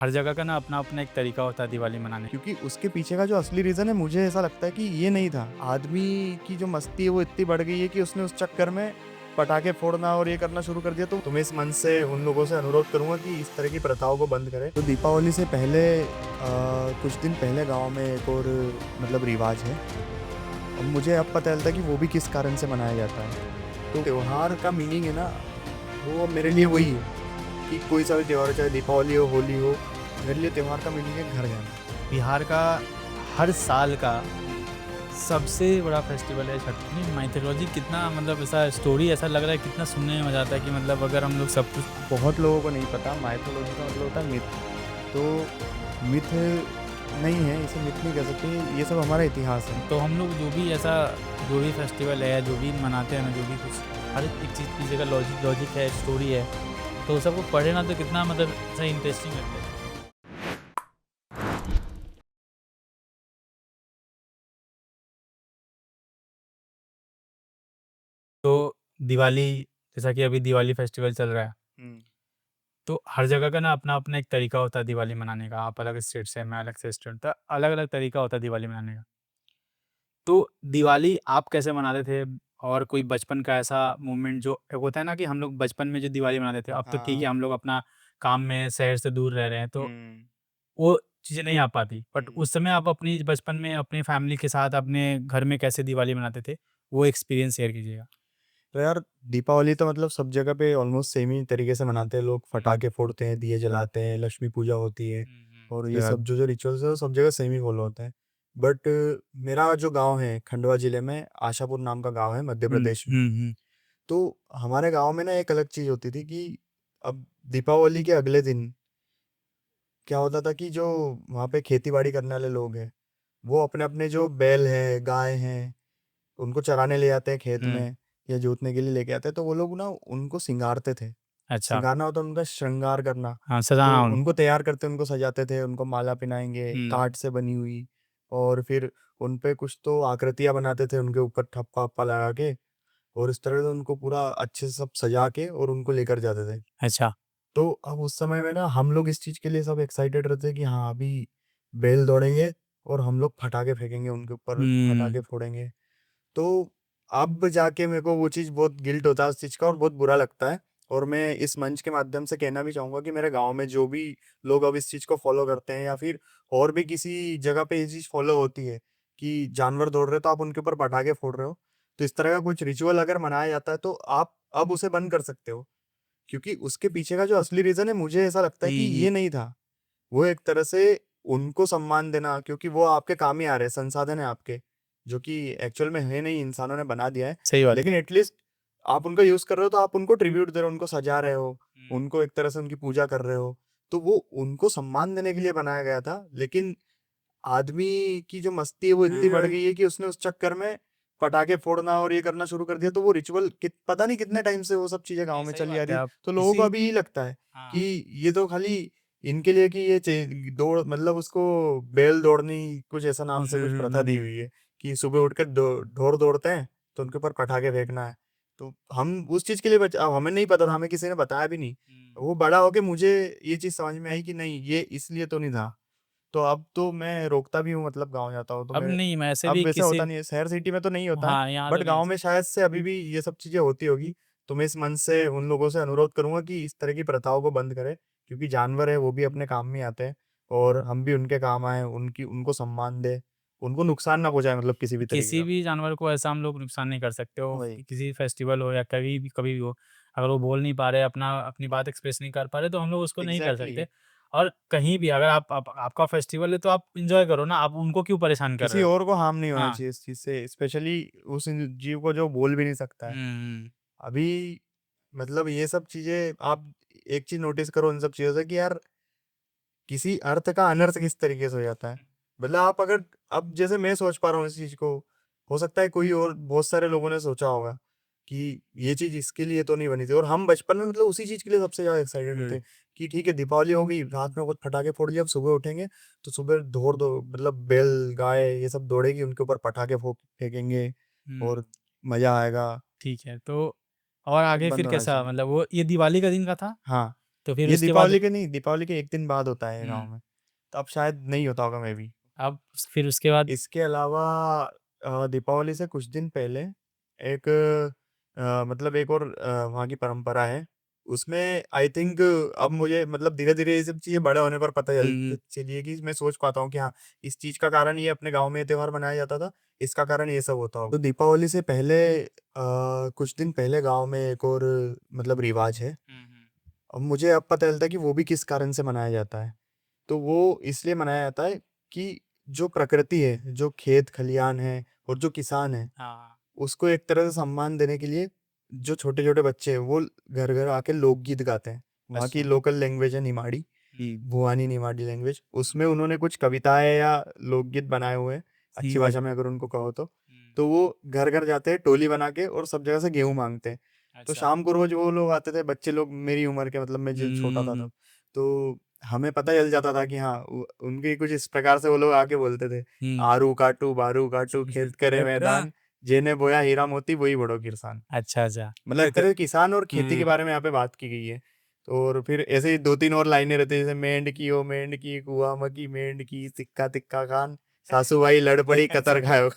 हर जगह का ना अपना-अपना एक तरीका होता है दिवाली मनाने का। क्योंकि उसके पीछे का जो असली रीज़न है मुझे ऐसा लगता है कि ये नहीं था। आदमी की जो मस्ती है वो इतनी बढ़ गई है कि उसने उस चक्कर में पटाखे फोड़ना और ये करना शुरू कर दिया। तो मैं इस मन से उन लोगों से अनुरोध करूँगा कि इस तरह की प्रथाओं को बंद करें। तो दीपावली से पहले कुछ दिन पहले गाँव में एक और मतलब रिवाज है। अब मुझे अब पता चलता है कि वो भी किस कारण से मनाया जाता है। तो त्योहार का मीनिंग है ना, वो मेरे लिए वही है कि कोई सा भी त्योहार हो, चाहे दीपावली हो, होली हो, मेरे लिए त्योहार का मीनिंग है घर जाना। बिहार का हर साल का सबसे बड़ा फेस्टिवल है छठ। नहीं माइथोलॉजी कितना मतलब ऐसा स्टोरी ऐसा लग रहा है कितना सुनने में मज़ा आता है कि मतलब अगर हम लोग सब कुछ बहुत लोगों को नहीं पता माइथोलॉजी का मतलब होता है मिथ। तो मिथ नहीं है, इसे मिथ नहीं कह सकते, ये सब हमारा इतिहास है। तो हम लोग जो भी ऐसा जो भी फेस्टिवल है या जो भी मनाते हैं ना जो भी कुछ हर एक चीज़ पीछे का लॉजिक है स्टोरी है तो सबको पढ़े ना तो कितना मतलब ऐसा इंटरेस्टिंग लगता है। तो दिवाली जैसा कि अभी दिवाली फेस्टिवल चल रहा है हुँ। तो हर जगह का ना अपना-अपना एक तरीका होता है दिवाली मनाने का। आप अलग स्टेट से, मैं अलग से स्टेट तो अलग-अलग तरीका होता है दिवाली मनाने का। तो दिवाली आप कैसे मनाते थे? और कोई बचपन का ऐसा मोमेंट जो एक होता है ना कि हम लोग बचपन में जो दिवाली मनाते थे, अब तो ठीक है हाँ। हम लोग अपना काम में शहर से दूर रह रहे हैं, तो हुँ, वो चीज़ें नहीं आ पाती। बट हुँ। उस समय आप अपनी बचपन में अपनी फैमिली के साथ अपने घर में कैसे दिवाली मनाते थे? वो एक्सपीरियंस शेयर कीजिएगा। तो यार दीपावली तो मतलब सब जगह पे ऑलमोस्ट सेम ही तरीके से मनाते हैं लोग, हुँ। पटाखे फोड़ते हैं, दिए जलाते हैं, लक्ष्मी पूजा होती है हुँ, हुँ। और सही ये बात। सब जो रिचुअल्स है वो सब जगह सेम ही फॉलो होता है। बट मेरा जो गाँव है खंडवा जिले में आशापुर नाम का गाँव है मध्य हुँ, प्रदेश में। हुँ, हुँ। तो हमारे गाँव में ना एक अलग चीज़ होती थी कि अब दीपावली के अगले दिन क्या होता था कि जो वहाँ पे खेती-बाड़ी करने वाले लोग हैं, वो अपने-अपने जो बैल हैं, गाय हैं, उनको चराने ले जाते हैं खेत हुँ, में या जोतने के लिए लेके आते हैं, तो वो लोग ना उनको सिंगारते थे। अच्छा। सिंगारना होता है उनका श्रृंगार करना। हाँ, तो सजाना उनको। उनको तैयार करते, उनको सजाते थे, उनको माला पहनाएँगे, हुँ, काठ से बनी हुई और फिर उन पे कुछ तो आकृतियाँ बनाते थे उनके ऊपर ठप्पा-वप्पा लगा के और इस तरह से उनको पूरा अच्छे से सब सजा के और उनको लेकर जाते थे। अच्छा। तो अब उस समय में ना हम लोग इस चीज़ के लिए सब एक्साइटेड रहते हैं कि हाँ, अभी बैल दौड़ेंगे और हम लोग पटाखे फेंकेंगे उनके ऊपर, पटाखे हुँ। फोड़ेंगे। तो अब जाके मेरे को वो चीज़ बहुत गिल्ट होता है उस चीज़ का और बहुत बुरा लगता है और मैं इस मंच के माध्यम से कहना भी चाहूँगा कि मेरे गाँव में जो भी लोग अब इस चीज़ को फ़ॉलो करते हैं या फिर और भी किसी जगह पे ये चीज़ फ़ॉलो होती है कि जानवर दौड़ रहे हैं तो आप उनके ऊपर पटाखे फोड़ रहे हो। तो इस तरह का कुछ रिचुअल अगर मनाया जाता है तो आप अब उसे बंद कर सकते हो। क्योंकि उसके पीछे का जो असली रीज़न है मुझे ऐसा लगता है कि ये ये नहीं था। वो एक तरह से उनको सम्मान देना क्योंकि वो आपके काम ही आ रहे हैं, संसाधन है आपके, जो कि एक्चुअल में है नहीं, इंसानों ने बना दिया है। सही बात है। लेकिन एटलीस्ट आप उनका यूज़ कर रहे हो तो आप उनको ट्रिब्यूट दे रहे हो, उनको सजा रहे हो, हुँ। उनको एक तरह से उनकी पूजा कर रहे हो। तो वो उनको सम्मान देने के लिए बनाया गया था, लेकिन आदमी की जो मस्ती है वो इतनी बढ़ गई है कि उसने उस चक्कर में पटाखे फोड़ना और ये करना शुरू कर दिया, तो वो रिचुअल पता नहीं कितने टाइम से वो सब चीज़ें गाँव नहीं, में सही चली आ बात रही है है। आप तो लोगों को किसी अभी यही लगता है हाँ, कि ये तो खाली इनके लिए कि ये दौड़ मतलब उसको बैल दौड़नी कुछ ऐसा नाम हुँ, से कुछ हुँ, प्रथा हुँ, दी हुँ। हुई है कि सुबह उठकर ढोर दौड़ते हैं तो उनके ऊपर पटाखे फेंकना है। तो हम उस चीज़ के लिए अब हमें नहीं पता था, हमें किसी ने बताया भी नहीं। हुँ। वो बड़ा होके मुझे ये चीज़ समझ में आई कि नहीं ये इसलिए तो नहीं था। तो अब तो मैं रोकता भी हूँ, मतलब गाँव जाता हूँ तो अब मैं नहीं वैसे अब भी वैसा किसी होता नहीं है, शहर सिटी में तो नहीं होता है, हाँ, यहाँ तो बट नहीं है। गाँव में शायद से अभी भी ये सब चीज़ें होती होगी। तो मैं इस मन से उन लोगों से अनुरोध करूँगा कि इस तरह की प्रथाओं को बंद करें, क्योंकि जानवर है वो भी अपने काम में आते हैं और हम भी उनके काम आएँ, उनकी उनको सम्मान दें, उनको नुकसान ना पहुँचाएँ मतलब किसी भी तरीके किसी का। भी जानवर को ऐसा हम लोग नुकसान नहीं कर सकते हो, वही, किसी फेस्टिवल हो या कभी भी हो, अगर वो बोल नहीं पा रहे, अपनी बात एक्सप्रेस नहीं कर पा रहे, तो हम लोग उसको नहीं कर एग्ज़ैक्टली। सकते। और कहीं भी अगर आप आपका फेस्टिवल है, तो आप एन्जॉय करो ना, आप उनको क्यों परेशान कर किसी रहे हो? और को हार्म नहीं होना हाँ। चाहिए इस चीज़ से, स्पेशली उस जीव को जो बोल भी नहीं सकता हुँ, है। हुँ। अभी मतलब ये सब चीज़ें आप एक चीज़ नोटिस करो इन सब चीज़ों से कि यार किसी अर्थ का अनर्थ किस तरीके से हो जाता है। मतलब आप अगर अब जैसे मैं सोच पा रहा हूँ इस चीज़ को, हो सकता है कोई और बहुत सारे लोगों ने सोचा होगा कि ये चीज़ इसके लिए तो नहीं बनी थी और हम बचपन में मतलब उसी चीज़ के लिए सबसे ज़्यादा एक्साइटेड थे हुँ, कि ठीक है दीपावली हो गई, रात में कुछ पटाखे फोड़ लिए, अब सुबह उठेंगे तो सुबह दौड़ दो मतलब बैल, गाय ये सब दौड़ेगी, उनके ऊपर पटाखे फेंकेंगे हुँ। और मज़ा आएगा, ठीक है, तो और आगे बंद फिर होना कैसा चाहिए। मतलब वो ये दिवाली का दिन का था? हाँ। तो फिर ये उसके बाद दीपावली के एक दिन बाद होता है गाँव में, तो अब शायद नहीं होता होगा मे बी। अब फिर उसके बाद इसके अलावा दीपावली से कुछ दिन पहले एक मतलब एक और वहाँ की परंपरा है। उसमें आई थिंक अब मुझे मतलब धीरे-धीरे ये सब चीज़ें बड़े होने पर पता चली है कि मैं सोच पाता हूँ कि हाँ, इस चीज़ का कारण ये अपने गाँव में ये त्योहार मनाया जाता था, इसका कारण ये सब होता होगा। तो दीपावली से पहले कुछ दिन पहले गाँव में एक और मतलब रिवाज है। अब मुझे अब पता चलता है कि वो भी किस कारण से मनाया जाता है। तो वो इसलिए मनाया जाता है कि जो प्रकृति है, जो खेत खलियान है और जो किसान है, हाँ, उसको एक तरह से सम्मान देने के लिए जो छोटे-छोटे बच्चे हैं, वो घर-घर आके लोकगीत गाते हैं। वहाँ की अच्छा। लोकल लैंग्वेज है निमाड़ी, हुँ, भुवानी निमाड़ी लैंग्वेज। उसमें उन्होंने कुछ कविताएँ या लोकगीत बनाए हुए हैं, अच्छी हुँ, भाषा में अगर उनको कहो तो। हुँ, तो वो घर-घर जाते हैं टोली बना के और सब जगह से गेहूँ माँगते हैं। तो अच्छा। शाम को रोज़ वो लोग आते थे, बच्चे लोग मेरी उम्र के मतलब मैं जब छोटा था हुँ, तब। तो हमें पता चल जाता था कि हाँ, उनके कुछ इस प्रकार से वो लोग आके बोलते थे, हुँ। आरू काटू, बारू काटू, खेत करे मैदान, जेने बोया हीरा मोती वही बड़ो किरसान। अच्छा, अच्छा। मतलब एक तरह से किसान और खेती के हुँ, बारे में यहाँ पे बात की गई है। और फिर ऐसे ही 2-3 और लाइनें रहती है जैसे मेंढ की ओ मेंढ की, कुआ मकी मेंढ की, तिक्का तिक्का खान, सासू भाई लड़ पड़ी कतर खायो।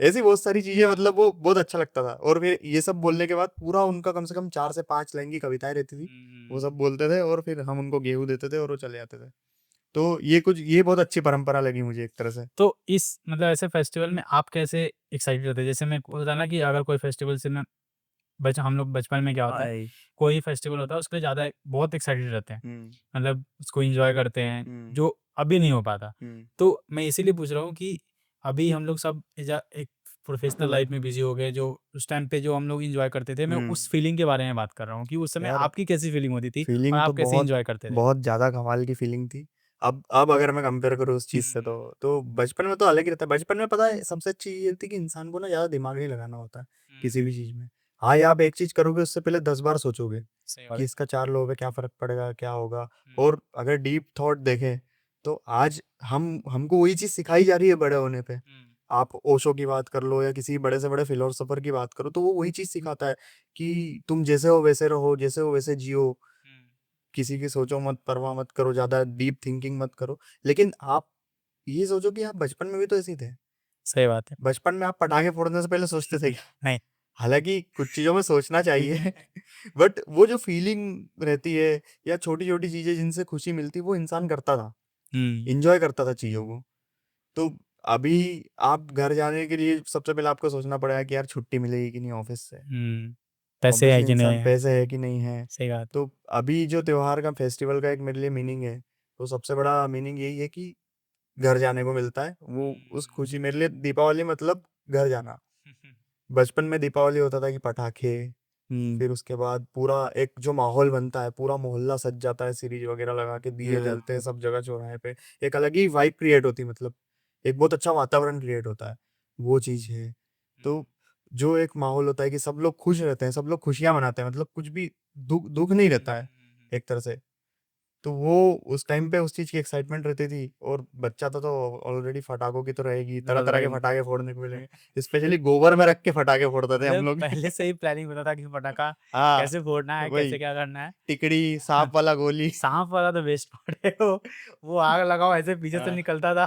ऐसी बहुत सारी चीज़ें मतलब वो बहुत अच्छा लगता था। और फिर ये सब बोलने के बाद पूरा उनका कम से कम 4 से 5 लाइन की कविताएँ रहती थी। वो हुँ। सब बोलते थे और फिर हम उनको गेहूँ देते थे और वो चले जाते थे। तो ये बहुत अच्छी परंपरा लगी मुझे एक तरह से। तो इस मतलब ऐसे फेस्टिवल में आप कैसे एक्साइटेड होते हैं? जैसे मैं होता है ना कि अगर कोई फेस्टिवल से मैं हम लोग बचपन में क्या होता है, कोई फेस्टिवल होता है उसके लिए ज़्यादा बहुत एक्साइटेड रहते हैं। हुँ, मतलब उसको एन्जॉय करते हैं, हुँ, जो अभी नहीं हो पाता। हुँ, तो मैं इसीलिए पूछ रहा हूँ कि अभी हम लोग सब एक प्रोफ़ेशनल लाइफ़ में बिज़ी हो गए, जो उस टाइम पे जो हम लोग एन्जॉय करते थे, मैं हुँ। उस फीलिंग के बारे में बात कर रहा हूँ कि उस समय यार आपकी कैसी फीलिंग होती थी और फीलिंग तो आप कैसे बहुत एन्जॉय करते थे? बहुत ज़्यादा कमाल की फीलिंग थी। अब अगर मैं कंपेयर करूँ उस चीज़ से हुँ, तो बचपन में तो अलग ही रहता है। बचपन में पता है सबसे अच्छी चीज़ ये थी कि इंसान को ना ज़्यादा दिमाग नहीं लगाना होता है, किसी हुँ, भी चीज़ में। हाँ, या आप एक चीज़ करोगे उससे पहले 10 बार सोचोगे सही बात कि है। इसका 4 लोगों पे क्या फ़र्क पड़ेगा, क्या होगा? हुँ, और अगर डीप थॉट देखें तो आज हमको वही चीज़ सिखाई जा रही है बड़े होने पे। हुँ, आप ओशो की बात कर लो या किसी बड़े से बड़े फिलोसोफर की बात करो तो वो वही चीज़ सिखाता है कि तुम जैसे हो वैसे रहो, जैसे हो वैसे जियो। हुँ, किसी की सोचो मत, परवाह मत करो, ज़्यादा डीप थिंकिंग मत करो। लेकिन आप ये सोचो कि आप बचपन में भी तो ऐसे ही थे। सही बात है। बचपन में आप पटाखे फोड़ने से पहले सोचते थे क्या? नहीं। हालाँकि कुछ चीज़ों में सोचना चाहिए बट वो जो फीलिंग रहती है या छोटी-छोटी चीज़ें जिनसे खुशी मिलती है, वो इंसान करता था, हुँ, एन्जॉय करता था चीज़ों को। तो अभी आप घर जाने के लिए सबसे पहले आपको सोचना पड़ेगा कि यार छुट्टी मिलेगी कि नहीं ऑफ़िस से। हुँ। पैसे है ऑब्वियसली कि नहीं इंसान है? पैसे है कि नहीं है। सही बात है। तो अभी जो त्योहार का फेस्टिवल का एक मेरे लिए मीनिंग है, तो सबसे बड़ा मीनिंग यही है कि घर जाने को मिलता है। वो उस खुशी मेरे लिए दीपावली मतलब घर जाना। बचपन में दीपावली होता था कि पटाखे, हुँ, फिर उसके बाद पूरा एक जो माहौल बनता है, पूरा मोहल्ला सज जाता है सीरीज वगैरह लगा के, दिए हुँ, जलते हैं सब जगह चौराहे पे। एक अलग ही वाइब क्रिएट होती है मतलब, एक बहुत अच्छा वातावरण क्रिएट होता है, वो चीज़ है। तो जो एक माहौल होता है कि सब लोग खुश रहते हैं, सब लोग खुशियाँ मनाते हैं मतलब कुछ भी दुःख नहीं रहता है, एक तरह से। तो वो उस टाइम पे उस चीज़ की एक्साइटमेंट रहती थी और बच्चा था तो ऑलरेडी पटाखों की तो रहेगी, तरह-तरह के ऑलराइट पटाखे फोड़ने को मिलेंगे। स्पेशली गोबर में रख के पटाखे फोड़ते थे हम मतलब लोग। पहले से ही प्लानिंग होता था कि पटाखा हाँ, कैसे फोड़ना है, वही कैसे क्या करना है। टिकड़ी, साँप वाला गोली। साँप वाला तो बेस्ट पार्ट है वो आग लगाओ ऐसे पीछे से हाँ, निकलता था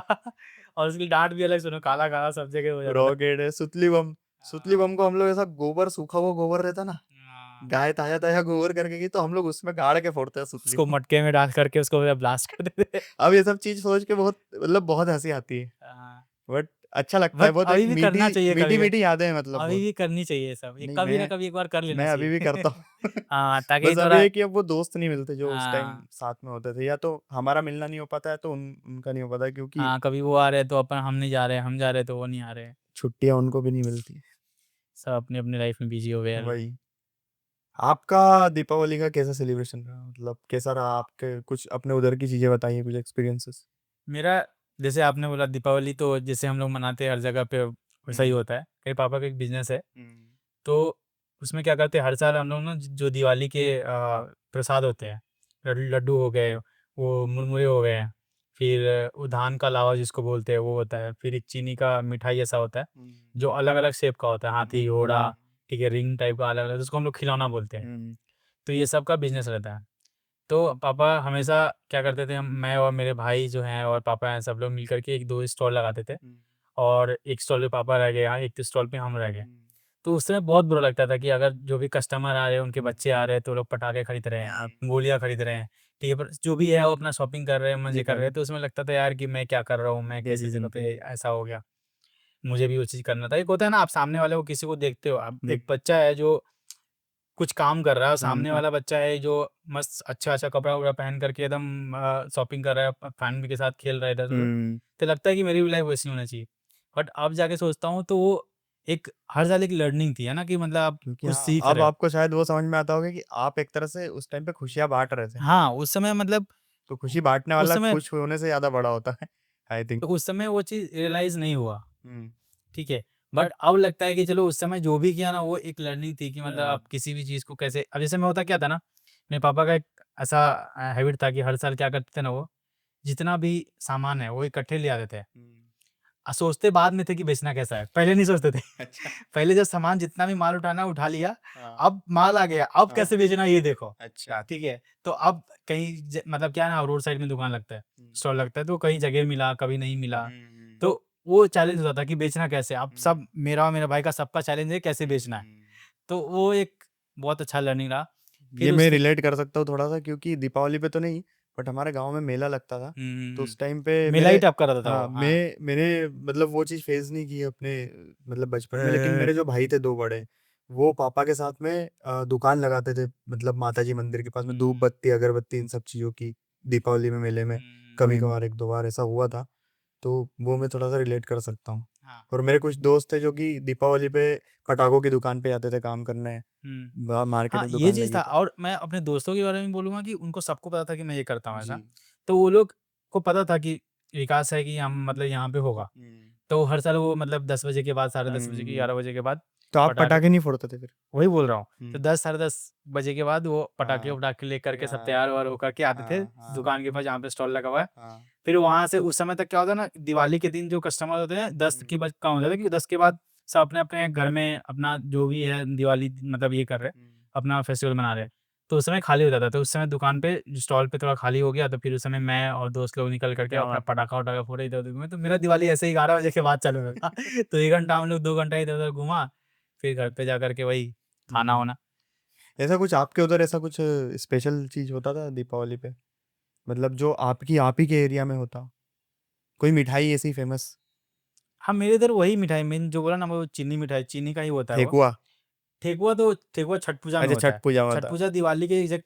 और उसकी डाँट भी अलग सुनो काला-काला सब जगह हो जाता था। रॉकेट है, सुतली बम। सुतली हाँ, बम को हम लोग ऐसा गोबर सूखा हुआ गोबर रहता ना, हाँ। गाय ताज़ा-ताज़ा गोबर करके गई तो हम लोग उसमें गाड़ के फोड़ते हैं सुतली उसको बम। मटके में डाल करके उसको ब्लास्ट कर देते थे। अब ये सब चीज़ सोच के बहुत मतलब बहुत हँसी आती है। हाँ, बट अच्छा लगता है, बट बहुत एक अभी भी करना चाहिए कभी मीठी-मीठी यादें हैं मतलब अभी बहुत। भी करनी चाहिए ये सब। ये नहीं कभी ना कभी एक बार कर लेना मैं अभी भी चाहिए। करता हूँ। हाँ, ताकि बस अभी थोड़ा है कि अब वो दोस्त नहीं मिलते जो उस टाइम हाँ, साथ में होते थे, या तो हमारा मिलना नहीं हो पाता है तो उनका नहीं हो पाता है क्योंकि हाँ, कभी वो आ रहे हैं तो अपन हम नहीं जा रहे, हम जा रहे हैं तो वो नहीं आ रहे। छुट्टियाँ उनको भी नहीं मिलती। सब अपनी-अपनी लाइफ में बिज़ी हो गए हैं। वही। आपका दीपावली का कैसा सेलिब्रेशन रहा? मतलब कैसा रहा आपके, कुछ अपने उधर की चीज़ें बताइए, कुछ एक्सपीरियंसेस? मेरा जैसे आपने बोला दीपावली तो जैसे हम लोग मनाते हैं हर जगह पे वैसा ही हुँ, होता है। मेरे पापा का एक बिज़नेस है, हुँ, तो उसमें क्या करते हैं हर साल हम लोग ना जो दिवाली के प्रसाद होते हैं, लड्डू हो गए, वो मुरमुरे हो गए, फिर वो धान का लावा जिसको बोलते हैं वो होता है, फिर एक चीनी का मिठाई ऐसा होता है, हुँ, जो अलग-अलग शेप का होता है, हाथी, घोड़ा, हुँ, ठीक है, रिंग टाइप का अलग-अलग जिसको हम लोग खिलौना बोलते हैं। हुँ, तो ये सब का बिज़नेस रहता है। तो पापा हमेशा क्या करते थे, हम मैं और मेरे भाई जो हैं और पापा हैं, सब लोग मिल कर के 1-2 स्टॉल लगाते थे और एक स्टॉल पे पापा रह गए, हाँ, एक स्टॉल पे हम रह गए। तो उस समय बहुत बुरा लगता था कि अगर जो भी कस्टमर आ रहे हैं, उनके बच्चे आ रहे हैं, तो लोग पटाखे खरीद रहे हैं, गोलियाँ खरीद रहे हैं, ठीक है? पर जो भी है वो अपना शॉपिंग कर रहे हैं, मज़े कर रहे हैं, तो उसमें लगता था यार कि मैं क्या कर रहा हूँ, मैं किसी जगह पे ऐसा हो गया, मुझे भी वो चीज़ करना था। एक होता है ना, आप सामने वाले को किसी को देखते हो, अब एक बच्चा है जो कुछ काम कर रहा है और सामने वाला बच्चा है जो मस्त अच्छा-अच्छा कपड़ा-वपड़ा पहन करके एकदम शॉपिंग कर रहा है, फैमिली के साथ खेल रहा है इधर-उधर, तो लगता है कि मेरी भी लाइफ वैसी होनी चाहिए। बट अब जाके सोचता हूँ तो वो एक हर साल एक लर्निंग थी, है ना? कि मतलब आप क्योंकि कुछ हाँ, सीख अब रहे हो। आपको शायद वो समझ में आता होगा कि आप एक तरह से उस टाइम पे खुशियाँ बाँट रहे थे। हाँ, उस समय मतलब तो खुशी बाँटने उस वाला समय खुश होने से ज़्यादा बड़ा होता है, आई थिंक। उस समय वो चीज़ रियलाइज़ नहीं हुआ, हुँ। ठीक है? बट अब लगता है कि चलो उस समय जो भी किया ना वो एक लर्निंग थी कि मतलब आप किसी भी चीज़ को कैसे, अब जैसे मैं होता क्या था ना, मेरे पापा का एक ऐसा हैबिट था कि हर साल क्या करते थे ना वो, जितना भी सामान है वो इकट्ठे ले आते थे। सोचते बाद में थे कि बेचना कैसा है, पहले नहीं सोचते थे। अच्छा। पहले जब सामान जितना भी माल उठाना उठा लिया, हाँ, अब माल आ गया, अब हाँ। कैसे बेचना ये देखो, अच्छा। ठीक है? तो अब कहीं मतलब क्या है ना, रोड साइड में दुकान लगता है, हुँ। स्टॉल लगता है, तो कहीं जगह मिला, कभी नहीं मिला, हुँ। तो वो चैलेंज होता था कि बेचना कैसे? अब हुँ। सब मेरा और मेरे भाई का सबका चैलेंज है कैसे बेचना है? तो वो एक बहुत अच्छा लर्निंग रहा। ये फिर मैं उसके रिलेट कर सकता हूँ थोड़ा-सा क्योंकि दीपावली पे तो नहीं, बट हमारे गाँव में मेला लगता था। तो उस टाइम पे मेला मेरे ही टप कर रहा था हाँ, वो, हाँ। मैंने मतलब वो चीज़ फेस नहीं की अपने मतलब बचपन में, लेकिन मेरे जो भाई थे 2 बड़े, वो पापा के साथ में दुकान लगाते थे मतलब माताजी मंदिर के पास में धूप बत्ती, अगरबत्ती इन सब चीज़ों की, दीपावली में मेले में कभी-कभार 1-2 बार ऐसा हुआ था। तो वो मैं थोड़ा-सा रिलेट कर सकता हूँ। हाँ। और मेरे कुछ दोस्त थे जो कि दीपावली पे पटाखों की दुकान पे जाते थे काम करने। हुँ। मार्केट हाँ, में ये दुकान चीज़ लगी है था तो। और मैं अपने दोस्तों के बारे में बोलूँगा कि उनको सबको पता था कि मैं ये करता हूँ जी। ऐसा। तो वो लोग को पता था कि विकास है कि हम मतलब यहाँ पे होगा। तो हर साल वो मतलब 10 बजे के बाद, साढ़े 10 बजे के, 11 बजे के बाद तो आप पटाखे, पटाखे नहीं फोड़ते थे फिर? वही बोल रहा हूँ। तो हुँ। 10 साढ़े 10 बजे के बाद वो हाँ, पटाखे-वटाखे लेकर के सब हाँ, तैयार-वैयार होकर के आते थे हाँ, हाँ, दुकान के पास जहाँ पे स्टॉल लगा हुआ है। हाँ। फिर वहाँ से उस समय तक क्या होता है ना, दिवाली के दिन जो कस्टमर होते हैं 10 हुँ, के बाद कम हो जाता है क्योंकि 10 के बाद सब अपने-अपने घर में अपना जो भी है दिवाली मतलब ये कर रहे हैं, हुँ, अपना फेस्टिवल मना रहे हैं। तो उस समय खाली हो जाता था। तो उस समय दुकान पे स्टॉल पे थोड़ा खाली हो गया तो फिर उस समय मैं और दोस्त लोग निकल कर के क्या अपना बात है। पटाखा-वटाखा फोड़े इधर-उधर घूमे। तो मेरा दिवाली ऐसे ही 11 बजे के बाद चालू होता था। तो 1 घंटा हम लोग 2 घंटा इधर-उधर घूमा, फिर घर पे जाकर के वही हुँ। खाना-वाना। ऐसा कुछ आपके उधर ऐसा कुछ स्पेशल चीज़ होता था दीपावली पे? मतलब जो आपकी आप ही के एरिया में होता हो? कोई मिठाई ऐसी फ़ेमस? हाँ, मेरे इधर वही मिठाई मैंने जो बोला ना वो चीनी मिठाई, चीनी का ही होता है वो। ठेकुआ? ठेकुआ छठ पूजा में अच्छा, होता छठ है। पूजा में छठ होता है। पूजा दिवाली के एग्ज़ैक्ट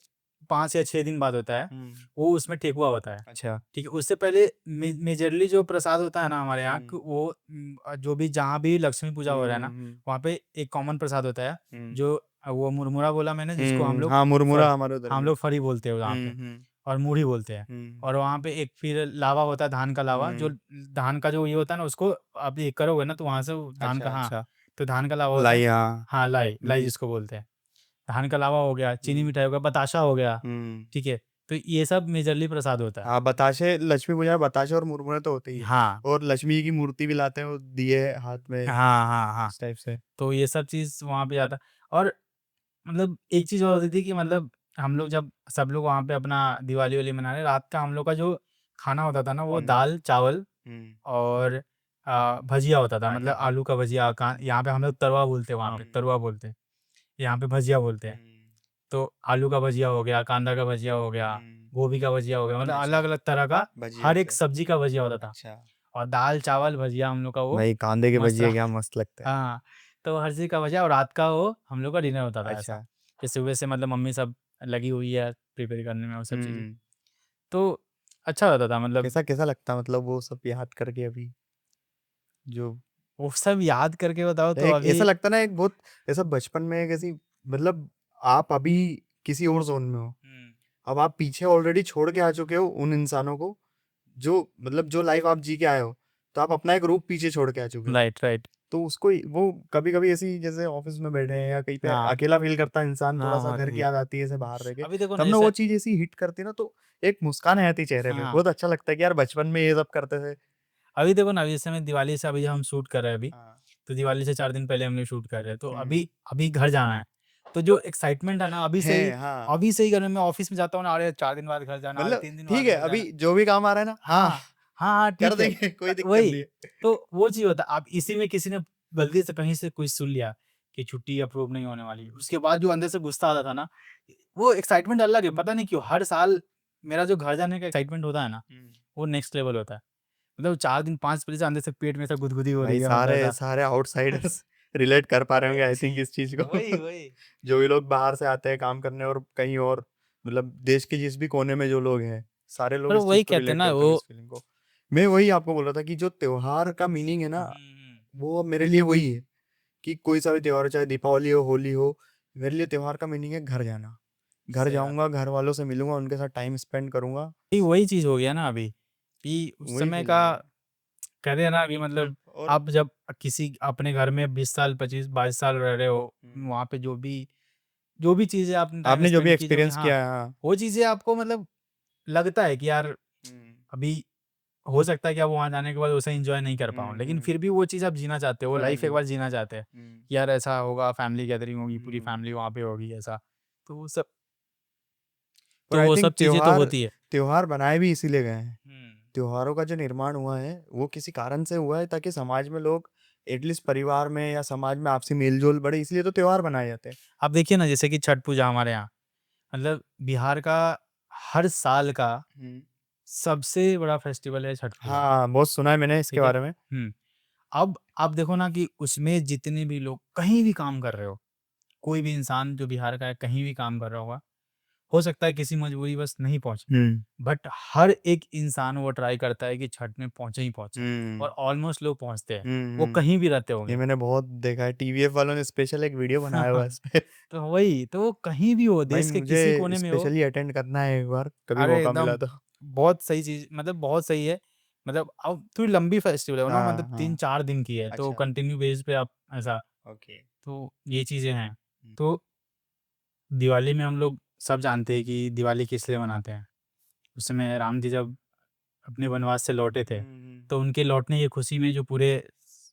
5 या 6 दिन बाद होता है। हुँ। वो उसमें ठेकुआ होता है। अच्छा। ठीक है? उससे पहले मेजरली जो प्रसाद होता है ना हमारे यहाँ हुँ। क वो जो भी जहाँ भी लक्ष्मी पूजा हुँ, हो रहा है हुँ, ना, हुँ। वहाँ पे एक कॉमन प्रसाद होता है, हुँ। जो वो मुरमुरा बोला मैंने जिसको हम लोग हाँ, फ मुरमुरा हमारे उधर हम भी लोग होता फरी बोलते हैं है। वहाँ पे हुँ, हुँ, और मूढ़ी बोलते हैं। हुँ, और वहाँ पे एक फिर लावा होता है धान का लावा, जो हुँ। धान का जो ये होता है ना उसको आप ये करोगे ना तो वहाँ से वो धान का, अच्छा, हाँ, अच्छा। तो धान का लावा होता है। लाई हाँ। हाँ, लाई, लाई हुँ, जिसको बोलते हैं। धान का लावा हो गया, चीनी हुँ, मिठाई हो गया, बताशा हो गया, हुँ। ठीक है? तो ये सब मेजरली प्रसाद होता है। हाँ, बताशे लक्ष्मी पूजा में बताशे और मुरमुरे तो होते ही है। हाँ। और लक्ष्मी जी की मूर्ति भी लाते हैं, वो दिए हाथ में हाँ, हाँ, हाँ। इस टाइप से। तो ये सब चीज़ वहाँ पे ज़्यादा और मतलब एक चीज़ और होती थी कि मतलब हम लोग जब सब लोग वहाँ पे अपना दिवाली-विवाली मना रहे, रात का हम लोग का जो खाना होता था ना, वो हुँ, दाल, चावल हुँ। और भजिया होता था। मतलब अच्छा। आलू का भजिया यहाँ पे हम लोग तरुआ बोलते हैं वहाँ पे, हुँ, तरुआ बोलते हैं। यहाँ पे भजिया बोलते हैं। हुँ, तो आलू का भजिया हो गया, कांदा का भजिया हो गया, हुँ। गोभी का भजिया हो गया, मतलब अच्छा, अलग-अलग तरह का भजिए हर एक होते हैं। सब्ज़ी का भजिया होता था। अच्छा। और दाल, चावल, भजिया हम लोग का वो भाई कांदे के मस्त भजिए रहा। क्या मस्त लगते हैं। हाँ, तो हर चीज़ का भजिया और रात का वो हम लोग का डिनर होता था ऐसा। अच्छा। कि सुबह से मतलब मम्मी सब लगी हुई है प्रिपेयर करने में वो सब चीज़ें। हुँ। तो अच्छा होता था मतलब कैसा कैसा लगता है मतलब वो सब याद करके अभी जो वो सब याद करके बताओ तो एक अभी ऐसा लगता है ना एक बहुत ऐसा बचपन में एक ऐसी मतलब आप अभी किसी और ज़ोन में हो। हुँ, अब आप पीछे ऑलरेडी छोड़ के आ चुके हो उन इंसानों को, जो मतलब जो लाइफ़ आप जी के आए हो, तो आप अपना एक रूप पीछे छोड़ के आ चुके हो। Right, right. तो उसको वो कभी-कभी ऐसी जैसे ऑफ़िस में बैठे हैं या कहीं पे हाँ, अकेला फ़ील करता है इंसान, हाँ, थोड़ा-सा हाँ, घर की जी। याद आती है ऐसे बाहर रह के, अभी देखो ना तब ना वो जैसे चीज़ ऐसी हिट करती है ना तो एक मुस्कान आ जाती है चेहरे पे। हाँ, बहुत अच्छा लगता है कि यार बचपन में ये सब करते थे। अभी देखो ना अभी जैसे मैं दिवाली से अभी हम शूट कर रहे हैं अभी, हाँ। तो दिवाली से 4 दिन पहले हम लोग शूट कर रहे हैं। तो हुँ, अभी अभी घर जाना है। तो जो एक्साइटमेंट है ना है, हाँ। अभी से ही घर में मैं ऑफिस में जाता हूँ ना, अरे 4 दिन बाद घर जाना, अरे मतलब 3 दिन ठीक बाद है, घर अभी जाना। जो भी काम आ रहा है ना, हाँ, हाँ, हाँ, हाँ, कर ठीक है। देंगे, कोई दिक्कत नहीं वही, है। तो वो चीज़ होता है। अब इसी में किसी ने गलती से कहीं से कुछ सुन लिया कि छुट्टी अप्रूव नहीं होने वाली है। उसके बाद जो अंदर से गुस्सा आता था ना, वो एक्साइटमेंट अलग है, पता नहीं क्यों हर साल मेरा जो घर जाने का एक्साइटमेंट होता है ना, हुँ। वो नेक्स्ट लेवल होता है। मतलब 4 दिन 5 बजे से अंदर से पेट में ऐसा गुदगुदी हो रही भाई है मतलब सारे ऐसा। सारे आउटसाइडर्स रिलेट कर पा रहे होंगे आई थिंक जी, इस चीज़ को। वही, वही। जो भी लोग बाहर से आते हैं काम करने और कहीं और मतलब देश के जिस भी कोने में जो लोग हैं, सारे लोग पर इस चीज़ वही को कहते हैं रिलेट ना करते वो। होंगे इस फीलिंग को। मैं वही आपको बोल रहा था कि जो त्योहार का मीनिंग है ना, हुँ, वो मेरे लिए वही है कि कोई सा भी त्योहार हो, चाहे दीपावली हो, होली हो, मेरे लिए त्योहार का मीनिंग है घर जाना। घर सही बात जाऊँगा, घर वालों से मिलूँगा, उनके साथ टाइम स्पेंड करूँगा, है। वही चीज़ हो गया ना अभी, कि उस वही समय का फीलिंग है। कहते हैं ना अभी मतलब और आप जब किसी अपने घर में 20 साल, 25-22 साल रह रहे हो, हुँ, वहाँ पे जो भी चीज़ें आपने टाइम आपने जो भी स्पेंड की, जो भी एक्सपीरियंस हाँ, किया है, हाँ। वो चीज़ें आपको मतलब लगता है कि यार हुँ, अभी हो सकता है कि आप वहाँ जाने के बाद उसे एन्जॉय नहीं कर पाओ, हुँ, लेकिन हुँ। फिर भी वो चीज़ आप जीना चाहते हो, वो लाइफ़ एक वही। बार जीना चाहते हैं, हुँ, कि यार ऐसा होगा, फैमिली गैदरिंग होगी, पूरी हुँ। फैमिली वहाँ पे होगी ऐसा। तो और आई वो थिंक सब चीज़ें तो होती है। त्योहार बनाए भी इसीलिए गए हैं। हुँ। त्योहारों का जो निर्माण हुआ है, वो किसी कारण से हुआ है ताकि समाज में लोग एटलीस्ट परिवार में या समाज में आपसी मेल-जोल बढ़े, इसलिए तो त्योहार बनाए जाते हैं। अब देखिए ना जैसे कि छठ पूजा हमारे यहाँ, मतलब बिहार का हर साल का हुँ। सबसे बड़ा फेस्टिवल है छठ पूजा, हाँ, बहुत सुना है मैंने इसके ठीक है? बारे में। हुँ। अब आप देखो ना कि उसमें जितने भी लोग कहीं भी काम कर रहे हो, कोई भी इंसान जो बिहार का है कहीं भी काम कर रहा होगा, हो सकता है किसी मजबूरीवश नहीं पहुँचे, हुँ। बट हर एक इंसान वो ट्राई करता है कि छठ में पहुँचे ही पहुँचे, हुँ। और ऑलमोस्ट लोग पहुँचते हैं, हुँ, वो हुँ। कहीं भी रहते ये होंगे। मैंने बहुत देखा है, टीवीएफ वालों ने स्पेशल एक वीडियो बनाया हुआ है इस पे। तो वही, तो वो कहीं भी हो, भाई देश के मुझे किसी कोने में हो। स्पेशली अटेंड करना है एक बार, कभी अरे मौका मिला एकदम तो। बहुत सही चीज़, मतलब बहुत सही है। मतलब अब थोड़ी लंबी फेस्टिवल है ना, हाँ, मतलब हाँ। 3-4 दिन की है, तो अच्छा, कंटिन्यू बेस पे आप ऐसा, ओके। तो ये चीज़ें हैं। हुँ। तो दिवाली में हम लोग सब जानते हैं कि दिवाली किस लिए मनाते हैं। उस समय राम जी जब अपने वनवास से लौटे थे, हुँ, हुँ। तो उनके लौटने की खुशी में जो पूरे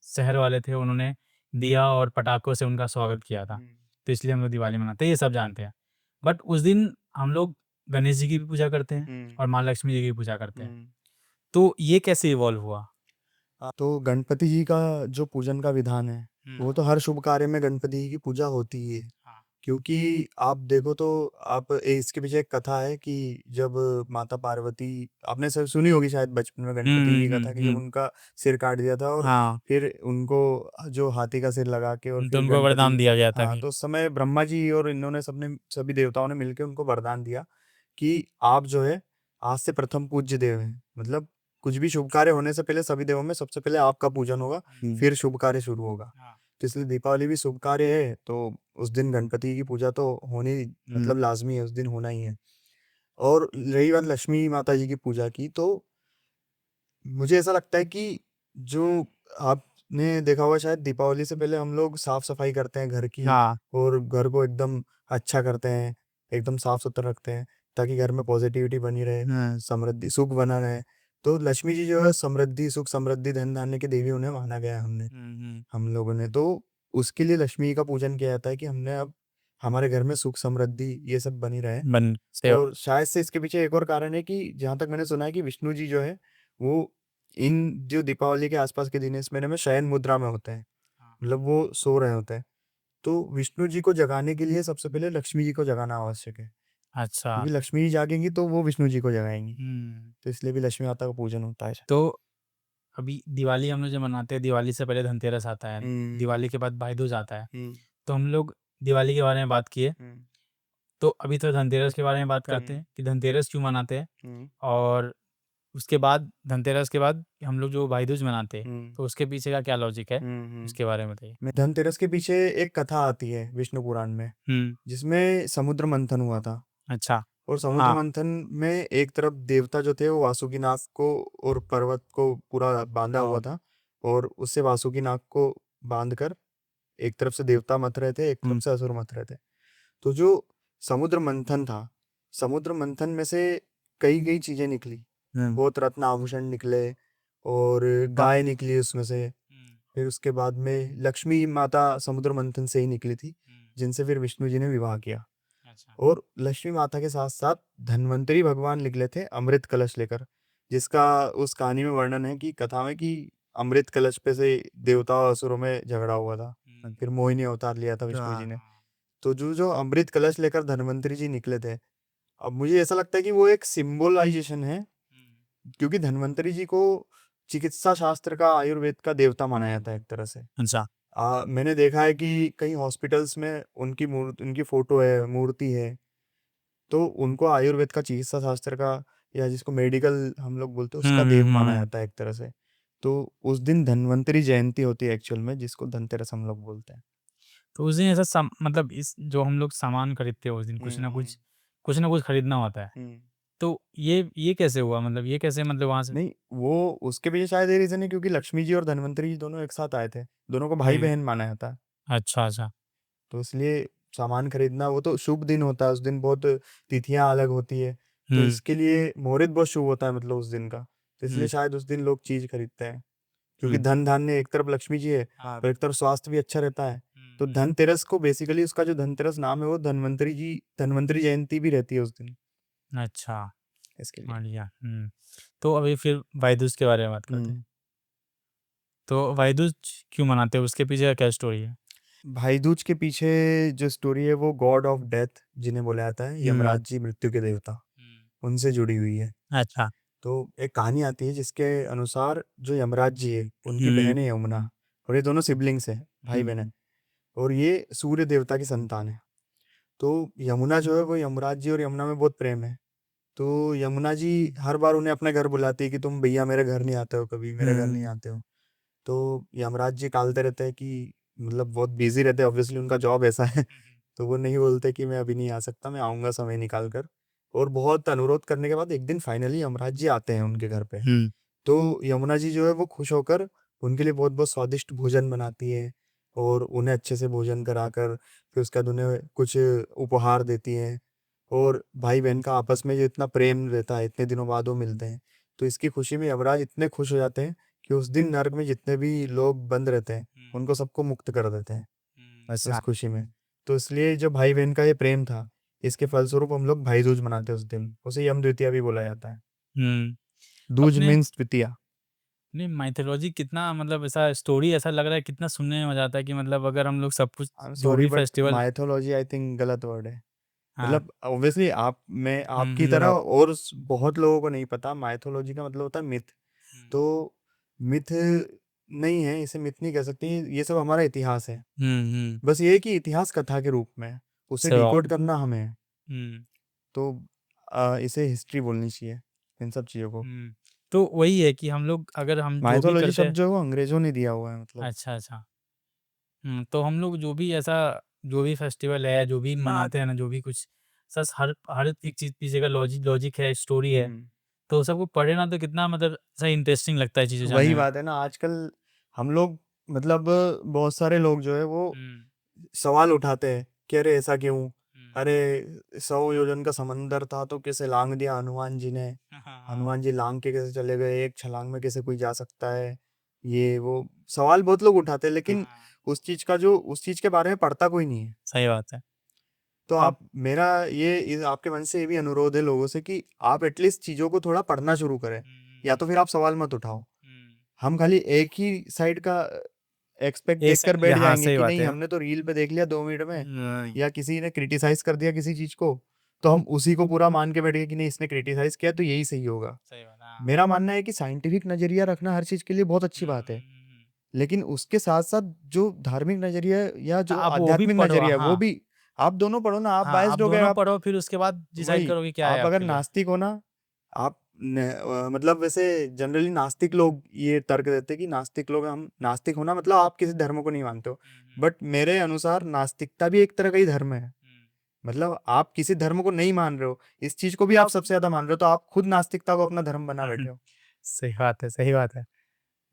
शहर वाले थे, उन्होंने दिया और पटाखों से उनका स्वागत किया था। हुँ, तो इसलिए हम लोग दिवाली मनाते हैं, ये सब जानते हैं। बट उस दिन हम लोग गणेश जी की भी पूजा करते हैं हुँ, और माँ लक्ष्मी जी की भी पूजा करते हैं। हुँ। तो ये कैसे इवॉल्व हुआ? तो गणपति जी का जो पूजन का विधान है, हुँ। वो तो हर शुभ कार्य में गणपति जी की पूजा होती ही है। हाँ। क्योंकि आप देखो तो आप इसके पीछे एक कथा है कि जब माता पार्वती, आपने सुनी होगी शायद बचपन में हुँ, गणपति हुँ, की हुँ, कथा कि जब हुँ। उनका सिर काट दिया था और हाँ, फिर उनको जो हाथी का सिर लगा के और तो फिर उनको वरदान गणपति, दिया गया था हाँ, फिर। तो उस समय ब्रह्मा जी और इन्होंने सबने सभी देवताओं ने मिलकर उनको वरदान दिया कि आप जो है आज से प्रथम पूज्य देव हैं। मतलब कुछ भी शुभ कार्य होने से पहले सभी देवों में सबसे पहले आपका पूजन होगा, फिर शुभ कार्य शुरू होगा। हाँ। तो इसलिए दीपावली भी शुभ कार्य है, तो उस दिन गणपति की पूजा तो होनी मतलब लाज़मी है, उस दिन होना ही है। और रही बात लक्ष्मी माता जी की पूजा की, तो मुझे ऐसा लगता है कि जो आपने देखा होगा शायद दीपावली से पहले हम लोग साफ-सफाई करते हैं घर की हाँ। और घर को एकदम अच्छा करते हैं, एकदम साफ-सुथरा रखते हैं, ताकि घर में पॉज़िटिविटी बनी रहे, हुँ, समृद्धि, सुख बना रहे। तो लक्ष्मी जी जो है समृद्धि, सुख, समृद्धि, धन-धान्य की देवी उन्हें माना गया है हुँ, हुँ। हम लोगों ने। तो उसके लिए लक्ष्मी का पूजन किया जाता है कि हमने अब हमारे घर में सुख, समृद्धि ये सब बनी रहे। बन से और शायद से इसके पीछे एक और कारण है कि जहाँ तक मैंने सुना है कि विष्णु जी जो है, वो इन जो दीपावली के आस-पास के दिन है, इस महीने में शयन मुद्रा में होते हैं। हाँ। मतलब वो सो रहे होते हैं। तो विष्णु जी को जगाने के लिए सबसे पहले लक्ष्मी जी को जगाना आवश्यक है। अच्छा। क्योंकि लक्ष्मी जी जागेंगी तो वो विष्णु जी को जगाएँगी। हुँ। तो इसलिए भी लक्ष्मी माता का पूजन होता है। तो अभी दिवाली हम लोग जब मनाते हैं, दिवाली से पहले धनतेरस आता है, हुँ, दिवाली के बाद भाई दूज आता है। हुँ, तो हम लोग दिवाली के बारे में बात किए, हुँ, तो अभी तो धनतेरस के बारे में बात करते हुँ, हैं कि धनतेरस क्यों मनाते हैं, हुँ, और उसके बाद धनतेरस के बाद हम लोग जो भाई दूज मनाते हैं, हुँ, तो उसके पीछे का क्या लॉजिक है? हुँ, हुँ। उसके बारे में बताइए? धनतेरस के पीछे एक कथा आती है विष्णु पुराण में, हुँ, जिसमें समुद्र मंथन हुआ था। अच्छा। और समुद्र हाँ, मंथन में एक तरफ देवता जो थे वो वासुकीनाग को और पर्वत को पूरा बांधा हुआ था, और उससे वासुकीनाग को बांधकर एक तरफ से देवता मथ रहे थे, एक तरफ हुँ, से असुर मथ रहे थे। तो जो समुद्र मंथन था, समुद्र मंथन में से कई-कई चीज़ें निकली। हुँ, बहुत रत्न आभूषण निकले और वाह! गाय निकली उसमें से। हुँ, फिर उसके बाद में लक्ष्मी माता समुद्र मंथन से ही निकली थी। हुँ, जिनसे फिर विष्णु जी ने विवाह किया। अच्छा। और लक्ष्मी माता के साथ साथ धन्वंतरी भगवान निकले थे अमृत कलश लेकर, जिसका उस कहानी में वर्णन है कि कथा में कि अमृत कलश पे से देवताओं और असुरों में झगड़ा हुआ था, फिर मोहिनी अवतार लिया था विष्णु जी ने। हाँ। तो जो जो अमृत कलश लेकर धन्वंतरी जी निकले थे, अब मुझे ऐसा लगता है कि वो एक सिंबलाइजेशन है, क्योंकि धन्वंतरी जी को चिकित्सा शास्त्र का, आयुर्वेद का देवता माना जाता है एक तरह से। अच्छा। मैंने देखा है कि कई हॉस्पिटल्स में उनकी मूर्ति, उनकी फोटो है, मूर्ति है, तो उनको आयुर्वेद का, चिकित्सा शास्त्र का, या जिसको मेडिकल हम लोग बोलते हैं, उसका देव माना हम्म। जाता है एक तरह से। तो उस दिन धन्वंतरी जयंती होती है एक्चुअल में, जिसको धनतेरस हम लोग बोलते हैं। तो उस दिन ऐसा मतलब इस जो हम लोग सामान खरीदते हैं उस दिन हम्म। कुछ ना कुछ खरीदना होता है। हम्म। तो ये कैसे हुआ? मतलब ये कैसे, मतलब वहाँ से नहीं, वो उसके पीछे शायद ये रीजन है क्योंकि लक्ष्मी जी और धन्वंतरी जी दोनों एक साथ आए थे, दोनों को भाई भाई। बहन माना जाता है। अच्छा, अच्छा। तो इसलिए सामान खरीदना, वो तो शुभ दिन होता है, उस दिन बहुत तिथियां अलग होती है, तो हुँ, इसके लिए मुहूर्त बहुत शुभ होता है, मतलब उस दिन का। तो इसलिए हुँ, शायद उस दिन लोग चीज खरीदते हैं, क्योंकि हुँ। धन धान्य एक तरफ लक्ष्मी जी है हाँ। और एक तरफ स्वास्थ्य भी अच्छा रहता है। तो धनतेरस को बेसिकली, उसका जो धनतेरस नाम है, वो धन्वंतरी जी, धन्वंतरी जयंती भी रहती है उस दिन, अच्छा, इसके लिए। बढ़िया। तो अभी फिर भाई दूज के बारे में बात करते हैं। हम्म। तो भाई दूज क्यों मनाते हैं? उसके पीछे का क्या स्टोरी है? भाई दूज के पीछे जो स्टोरी है, वो गॉड ऑफ डेथ जिन्हें बोला जाता है, हुँ, यमराज जी, मृत्यु के देवता, उनसे जुड़ी हुई है। अच्छा। तो एक कहानी आती है जिसके अनुसार जो यमराज जी है, उनकी हुँ, बहन है यमुना, और ये दोनों सिबलिंग्स हैं, भाई हुँ, बहन है, और ये सूर्य देवता की संतान है। तो यमुना जो है, वो यमराज जी और यमुना में बहुत प्रेम है। तो यमुना जी हर बार उन्हें अपने घर बुलाती है कि तुम भैया मेरे घर नहीं आते हो, कभी मेरे घर नहीं हुँ, आते हो। तो यमराज जी टालते रहते हैं कि, मतलब बहुत बिजी रहते हैं, ऑब्वियसली उनका जॉब ऐसा है। तो वो नहीं बोलते कि मैं अभी नहीं आ सकता, मैं आऊंगा समय निकाल कर। और बहुत अनुरोध करने के बाद एक दिन फाइनली यमराज जी आते हैं उनके घर पे। हुँ, तो यमुना जी जो है, वो खुश होकर उनके लिए बहुत बहुत स्वादिष्ट भोजन बनाती है, और उन्हें अच्छे से भोजन कराकर फिर उसके बाद उन्हें कुछ उपहार देती है। और भाई बहन का आपस में जो इतना प्रेम रहता है, इतने दिनों बाद वो मिलते हैं, तो इसकी खुशी में यमराज इतने खुश हो जाते हैं कि उस दिन नर्क में जितने भी लोग बंद रहते हैं, उनको सबको मुक्त कर देते हैं उस अच्छा। खुशी में। तो इसलिए जो भाई बहन का ये प्रेम था, इसके फलस्वरूप हम लोग भाई दूज मनाते हैं उस दिन, उसे यम द्वितीया भी बोला जाता है। हुँ, दूज अपने मीन्स द्वितीया। नहीं, माइथोलॉजी कितना, मतलब ऐसा स्टोरी ऐसा लग रहा है, कितना सुनने में मज़ा आता है कि मतलब अगर हम लोग सब कुछ आई एम जो सॉरी भी but festival. Mythology I think गलत वर्ड है। हाँ। मतलब ऑब्वियसली आप, मैं आपकी तरह बताओ। और बहुत लोगों को नहीं पता, माइथोलॉजी का मतलब होता है मिथ। तो मिथ नहीं है, इसे मिथ नहीं कह सकते, ये सब हमारा इतिहास है। हुँ, हुँ। बस ये है कि इतिहास कथा के रूप में है, उसे सही बात। डिकोड करना हमें है। हुँ, तो इसे हिस्ट्री बोलनी चाहिए, इन सब चीज़ों को। हुँ। तो वही है कि हम लोग अगर हम जो भी माइथोलॉजी करते शब्द हैं। जो है, वो अंग्रेजों ने दिया हुआ है, मतलब। अच्छा, अच्छा। तो हम लोग जो भी ऐसा, जो भी फेस्टिवल है, जो भी मनाते हैं ना, जो भी कुछ सच, हर हर एक चीज़ पीछे का लॉजिक है, स्टोरी है। हम्म। तो सबको पढ़े ना तो कितना, मतलब सही इंटरेस्टिंग लगता है चीज़ें जानने वही में। बात है ना, आजकल हम लोग, मतलब बहुत सारे लोग जो है, वो हुँ, सवाल उठाते हैं कि अरे ऐसा क्यों, हुँ। अरे 100 योजन का समंदर था तो कैसे लांग दिया हनुमान जी ने, हाँ, हाँ। हनुमान जी लांग के कैसे चले गए, एक छलांग में कैसे कोई जा सकता है, ये वो सवाल बहुत लोग उठाते हैं, लेकिन हाँ, उस चीज के बारे में पढ़ता कोई नहीं है। सही बात है। तो अब आप, मेरा आपके मन से ये भी अनुरोध है लोगों से कि आप एटलीस्ट चीजों को थोड़ा पढ़ना शुरू करें, या तो फिर आप सवाल मत उठाओ। हुँ। हम खाली एक ही साइड का एक्सपेक्ट एक देखकर सेकंड, बैठ हाँ, जाएंगे सही कि बात नहीं, है। हमने तो रील पे देख लिया 2 मिनट में, नहीं। या किसी ने क्रिटिसाइज कर दिया किसी चीज को, तो हम उसी को पूरा मान के बैठ गए कि नहीं, इसने क्रिटिसाइज किया तो यही सही होगा। सही बात, हाँ। मेरा मानना है कि साइंटिफिक नजरिया रखना हर चीज के लिए बहुत अच्छी बात है, हुँ। लेकिन उसके साथ साथ जो धार्मिक नजरिया या तो जो आप वो भी आध्यात्मिक पढ़ो, नजरिया है, वो हाँ। भी आप दोनों पढ़ो ना, आप हाँ, आप बायस्ड हो गए दोनों आप। पढ़ो फिर उसके बाद डिसाइड वही, करो कि क्या है आप अगर आपके लिए। नास्तिक हो ना, आप मतलब वैसे जनरली नास्तिक लोग ये तर्क देते हैं कि नास्तिक लोग, हम नास्तिक होना मतलब आप किसी धर्म को नहीं मानते हो, बट मेरे अनुसार नास्तिकता भी एक तरह का ही धर्म है। मतलब आप किसी धर्म को नहीं मान रहे हो, इस चीज को भी आप सबसे ज्यादा मान रहे हो, तो आप खुद नास्तिकता को अपना धर्म बना बैठे हो। सही बात है, सही बात है।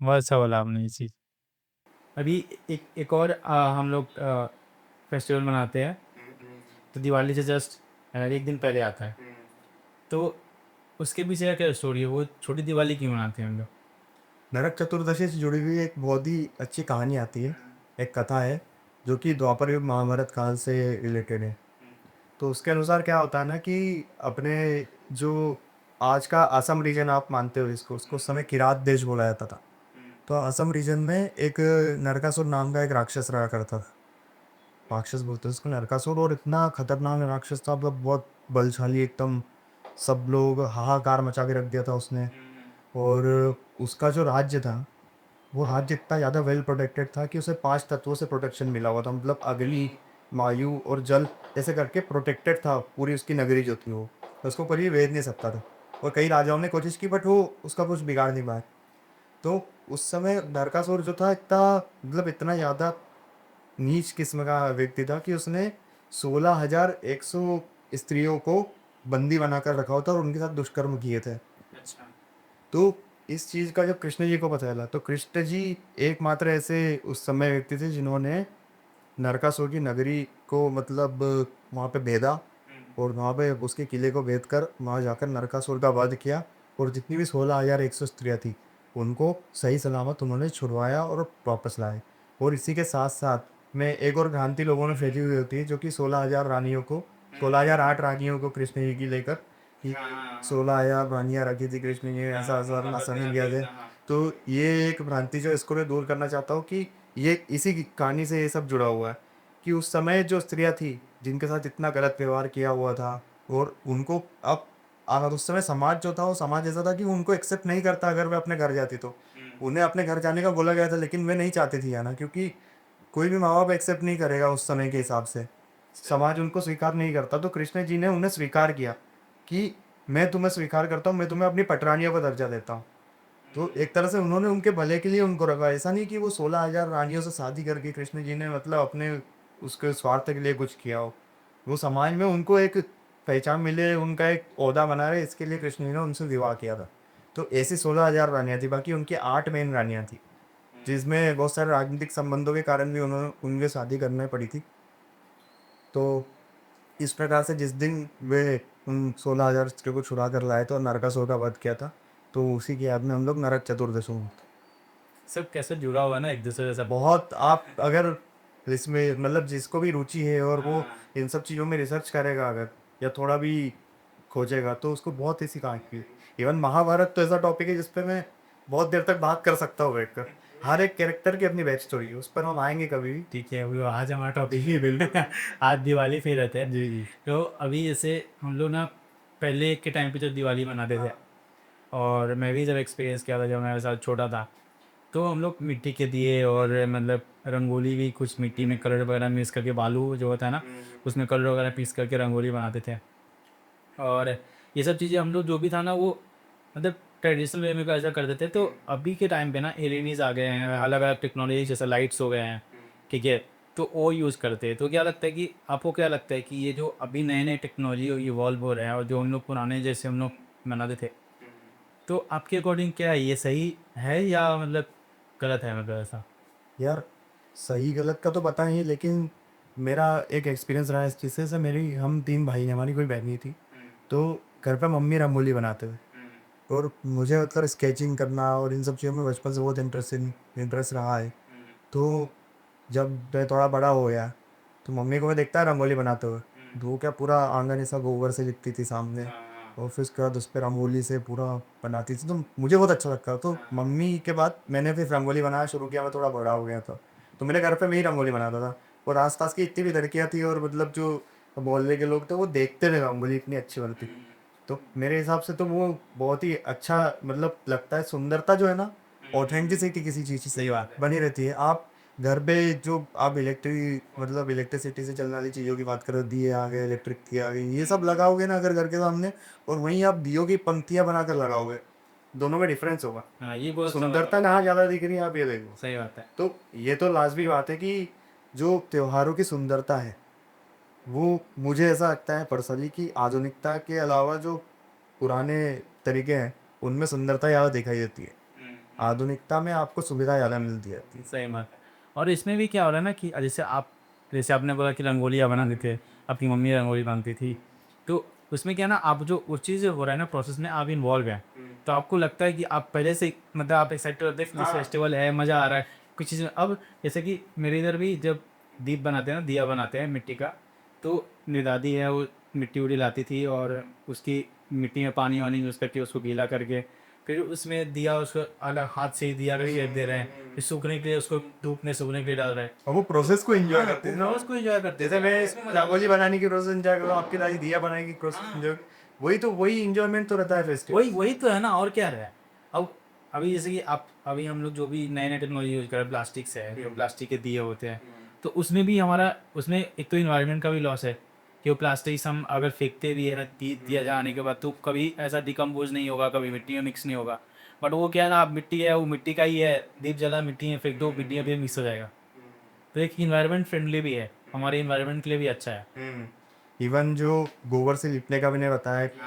बहुत अच्छा बोला आपने ये चीज़। अभी एक एक और हम लोग फेस्टिवल मनाते हैं, तो दिवाली से जस्ट एक दिन पहले आता है। तो उसके पीछे का क्या स्टोरी है? वो छोटी दिवाली क्यों मनाते हैं हम लोग? नरक चतुर्दशी से जुड़ी हुई एक बहुत ही अच्छी कहानी आती है, एक कथा है। जो कि द्वापर युग महाभारत काल से रिलेटेड है। तो उसके अनुसार क्या होता है ना कि अपने जो आज का असम रीजन आप मानते हो इसको, उसको उस समय किरात देश बोला जाता था। तो असम रीजन में एक नरकासुर नाम का एक राक्षस रहा करता था। राक्षस बोलते हैं उसको नरकासुर, और इतना खतरनाक राक्षस था, मतलब बहुत बलशाली एकदम। सब लोग हाहाकार मचा के रख दिया था उसने। और उसका जो राज्य था, वो राज्य इतना ज़्यादा वेल प्रोटेक्टेड था कि उसे 5 तत्वों से प्रोटेक्शन मिला हुआ था। मतलब अग्नि, वायु और जल ऐसे करके प्रोटेक्टेड था पूरी उसकी नगरी जो थी वो। तो उसको कोई भी भेद नहीं सकता था। और कई राजाओं ने कोशिश की बट वो उसका कुछ बिगाड़ नहीं पाए। तो उस समय नरकासुर जो था इतना, मतलब इतना ज़्यादा नीच किस्म का व्यक्ति था कि उसने 16,100 स्त्रियों को बंदी बनाकर रखा होता और उनके साथ दुष्कर्म किए थे। अच्छा। तो इस चीज़ का जब कृष्ण जी को पता चला, तो कृष्ण जी एकमात्र ऐसे उस समय व्यक्ति थे जिन्होंने नरकासुर की नगरी को, मतलब वहाँ पे भेदा और वहाँ पे उसके किले को भेद कर वहाँ जाकर नरकासुर का वध किया। और जितनी भी 16,100 स्त्रियाँ थी, उनको सही सलामत उन्होंने छुड़वाया और वापस लाए। और इसी के साथ साथ में एक और भ्रांति लोगों में फैली हुई होती है, जो कि 16,000 रानियों को, 16,008 रानियों को कृष्ण जी की लेकर, कि हाँ, 16,000 रानियाँ रखी थी कृष्ण जी ने, ऐसा ऐसा आसानी किया थे। तो ये एक भ्रांति जो इसको मैं दूर करना चाहता हूँ कि ये इसी की कहानी से ये सब जुड़ा हुआ है, कि उस समय जो स्त्रियाँ थी जिनके साथ इतना गलत व्यवहार किया हुआ था, और उनको अब अगर उस समय समाज जो था वो समाज ऐसा था कि वो उनको एक्सेप्ट नहीं करता अगर वे अपने घर जाती तो। उन्हें अपने घर जाने का बोला गया था, लेकिन वे नहीं चाहती थी आना, क्योंकि कोई भी माँ बाप एक्सेप्ट नहीं करेगा उस समय के हिसाब से। समाज उनको स्वीकार नहीं करता। तो कृष्ण जी ने उन्हें स्वीकार किया कि मैं तुम्हें स्वीकार करता हूँ, मैं तुम्हें अपनी पटरानियों का दर्जा देता हूँ। तो एक तरह से उन्होंने उनके भले के लिए उनको रखा। ऐसा नहीं कि वो 16,000 रानियों से शादी करके कृष्ण जी ने, मतलब अपने उसके स्वार्थ के लिए कुछ किया हो। वो समाज में उनको एक पहचान मिले, उनका एक ओहदा बना रहे, इसके लिए कृष्ण जी ने उनसे विवाह किया था। तो ऐसी 16,000 रानियाँ थी, बाकी उनकी 8 मेन रानियाँ थी, जिसमें बहुत सारे राजनीतिक संबंधों के कारण भी उन्होंने उनके शादी करनी पड़ी थी। तो इस प्रकार से जिस दिन वे उन 16,000 स्त्रियों को छुड़ा कर लाए थे और नरकासुर का वध किया था, तो उसी की याद में हम लोग नरक चतुर्दशी मनाते हैं। सब कैसे जुड़ा हुआ है ना एक दूसरे से सब। बहुत, आप अगर इसमें, मतलब जिसको भी रुचि है और वो इन सब चीज़ों में रिसर्च करेगा अगर, या थोड़ा भी खोजेगा, तो उसको बहुत ही सिखाएंगे। इवन महाभारत तो ऐसा टॉपिक है जिस पे मैं बहुत देर तक बात कर सकता हूँ बैठकर। हर एक कैरेक्टर की अपनी बैक स्टोरी है, उस पर हम आएंगे कभी भी। ठीक है, वो आज हमारा टॉपिक जी बिल्कुल। आज दिवाली पे रहते हैं। जी जी। तो अभी जैसे हम लोग ना पहले के टाइम पे जो दिवाली मनाते थे, और मैं भी जब एक्सपीरियंस किया था जब मैं साथ छोटा था, तो हम लोग मिट्टी के दिए और मतलब रंगोली भी कुछ मिट्टी में कलर वगैरह मिक्स करके, बालू जो होता है ना उसमें कलर वगैरह पीस करके रंगोली बनाते थे। और ये सब चीज़ें हम लोग जो भी था ना वो मतलब ट्रेडिशनल वे में ऐसा करते थे। तो अभी के टाइम पे ना एलईडीज आ गए हैं, अलग अलग टेक्नोलॉजी जैसे लाइट्स हो गए हैं, ठीक है। तो वो यूज़ करते हैं। तो क्या लगता है कि आपको क्या लगता है कि ये जो अभी नए नए टेक्नोलॉजी इवॉल्व हो रहे हैं और जो हम लोग पुराने जैसे हम लोग मनाते थे, तो आपके अकॉर्डिंग क्या है, ये सही है या मतलब गलत है, मतलब ऐसा? यार, सही गलत का तो पता नहीं, लेकिन मेरा एक एक्सपीरियंस रहा है इस चीज़ से। मेरी, हम 3 भाई हैं, हमारी कोई बहन नहीं थी। तो घर पे मम्मी रंगोली बनाते थे, और मुझे मतलब स्केचिंग करना और इन सब चीज़ों में बचपन से बहुत इंटरेस्ट रहा है। तो जब मैं थोड़ा बड़ा हो गया, तो मम्मी को मैं देखता है रंगोली बनाते हुए, तो वो क्या पूरा आंगन ऐसा गोबर से लिपती थी सामने, और फिर उसके बाद उस पे रंगोली से पूरा बनाती थी, तो मुझे बहुत अच्छा लगता। तो मम्मी के बाद मैंने फिर रंगोली बनाना शुरू किया, मैं थोड़ा बड़ा हो गया था। तो मेरे घर पे मैं ही रंगोली बनाता था, और आस-पास की इतनी भी लड़कियाँ थी और मतलब जो मोहल्ले के लोग थे, वो देखते थे रंगोली इतनी अच्छी बनती। तो मेरे हिसाब से तो वो बहुत ही अच्छा मतलब लगता है। सुंदरता जो है ना, ऑथेंटिसिटी किसी चीज़ सही की बात है। बनी रहती है। आप घर पे जो आप मतलब इलेक्ट्रिसिटी से चलने वाली चीज़ों की बात करो, दिए आ गए, इलेक्ट्रिक दिए आ गई, ये सब लगाओगे ना अगर घर के सामने, और वहीं आप दियों की पंक्तियाँ बनाकर लगाओगे, दोनों में डिफरेंस होगा। हाँ, ये बहुत अच्छा सुंदरता बताया। कहाँ ज़्यादा दिख रही है, आप ये देखो। सही बात है। तो ये तो लाज़मी बात है कि जो त्योहारों की सुंदरता है, वो मुझे ऐसा लगता है पर्सनली कि आधुनिकता के अलावा जो पुराने तरीके हैं, उनमें सुंदरता ज़्यादा दिखाई देती है। आधुनिकता में आपको सुविधा ज़्यादा मिलती रहती है। सही बात है। और इसमें भी क्या हो रहा है ना कि जैसे आपने बोला कि रंगोलियाँ बनाते थे, आपकी मम्मी रंगोली बनाती थी। तो उसमें क्या है ना, आप जो उस चीज़ हो रहा है ना प्रोसेस में आप इन्वॉल्व हैं। तो आपको लगता है कि आप पहले से मतलब आप एक्साइटेड होते हैं कि फेस्टिवल है, मज़ा आ रहा है, कुछ चीज़ें अब जैसे कि मेरे इधर भी जब दीप बनाते हैं ना, दिया बनाते हैं मिट्टी का। तो मेरी दादी है वो मिट्टी उड़ी लाती थी और उसकी मिट्टी में पानी वानी यूज़ करके उसको गीला करके फिर उसमें दिया उसको अलग हाथ से ही दिया का शेप दे रहे हैं, फिर सूखने के लिए उसको धूप में सूखने के लिए डाल रहे हैं। और वो प्रोसेस को एंजॉय करते थे ना। उसको एंजॉय करते जैसे थे। मैं रंगोली बनाने की प्रोसेस एंजॉय कर रहा हूँ, आपकी दादी दिया बनाने की प्रोसेस एंजॉय, वही एंजॉयमेंट तो रहता है फेस्टिवल। वही तो है ना, और क्या है। अब अभी जैसे कि आप अभी हम लोग जो भी नए नए टेक्नोलॉजी यूज कर रहे हैं, प्लास्टिक से है, जो प्लास्टिक के दिए होते हैं, तो उसमें भी हमारा उसमें एक तो इन्वायरमेंट का भी लॉस है कि वो प्लास्टिक हम अगर फेंकते भी है ना दिया जाने के बाद तो कभी ऐसा डिकम्पोज नहीं होगा, कभी मिट्टी में मिक्स नहीं होगा। बट वो क्या है ना, आप मिट्टी है वो मिट्टी का ही है, दीप जला मिट्टी में फेंक दो, मिट्टी में भी मिक्स हो जाएगा। तो एक इन्वायरमेंट फ्रेंडली भी है, हमारे इन्वायरमेंट के लिए भी अच्छा है। इवन जो गोबर से लिपने का भी नहीं बताया कि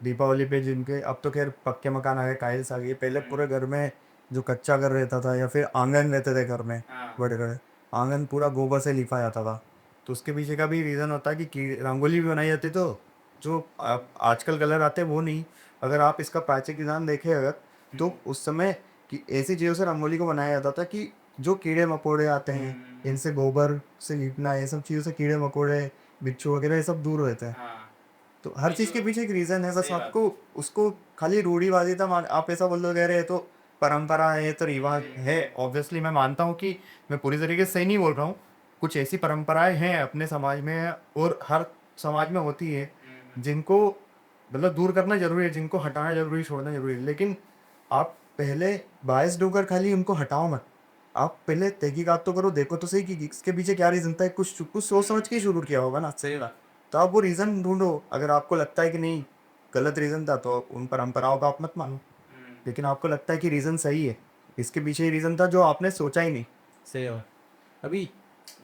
दीपावली पे जिनके, अब तो खैर पक्के मकान आ गए, टाइल्स आ गई, पहले पूरे घर में जो कच्चा घर रहता था या फिर आंगन रहते थे घर में, बड़े बड़े आंगन पूरा गोबर से लिपा जाता था। तो उसके पीछे का भी रीज़न होता है कि रंगोली भी बनाई जाती, तो जो आजकल कलर आते हैं वो नहीं। अगर आप इसका प्राचीन किसान देखें अगर, तो उस समय कि ऐसी चीज़ों से रंगोली को बनाया जाता था कि जो कीड़े मकोड़े आते हैं इनसे गोबर से लिपना, ये सब चीज़ों से कीड़े मकोड़े बिच्छू वगैरह ये सब दूर रहते हैं। तो हर चीज़ के पीछे एक रीज़न है, बस आपको उसको खाली रूढ़िवादिता मान, आप ऐसा बोल दो कह रहे हैं तो परंपरा है तो रिवाज है। ऑब्वियसली मैं मानता हूँ कि मैं पूरी तरीके से सही नहीं बोल रहा हूँ, कुछ ऐसी परंपराएं हैं अपने समाज में और हर समाज में होती है जिनको मतलब दूर करना जरूरी है, जिनको हटाना जरूरी, छोड़ना जरूरी है। लेकिन आप पहले बायस होकर खाली उनको हटाओ मत, आप पहले तहकीकात तो करो, देखो तो सही कि इसके पीछे क्या रीज़न था, कुछ कुछ सोच समझ के ही शुरू किया होगा ना। सही बात। तो आप वो रीज़न ढूंढो, अगर आपको लगता है कि नहीं गलत रीज़न था तो उन परंपराओं का आप मत मानो, लेकिन आपको लगता है कि रीज़न सही है, इसके पीछे ही रीज़न था जो आपने सोचा ही नहीं। सही बात। अभी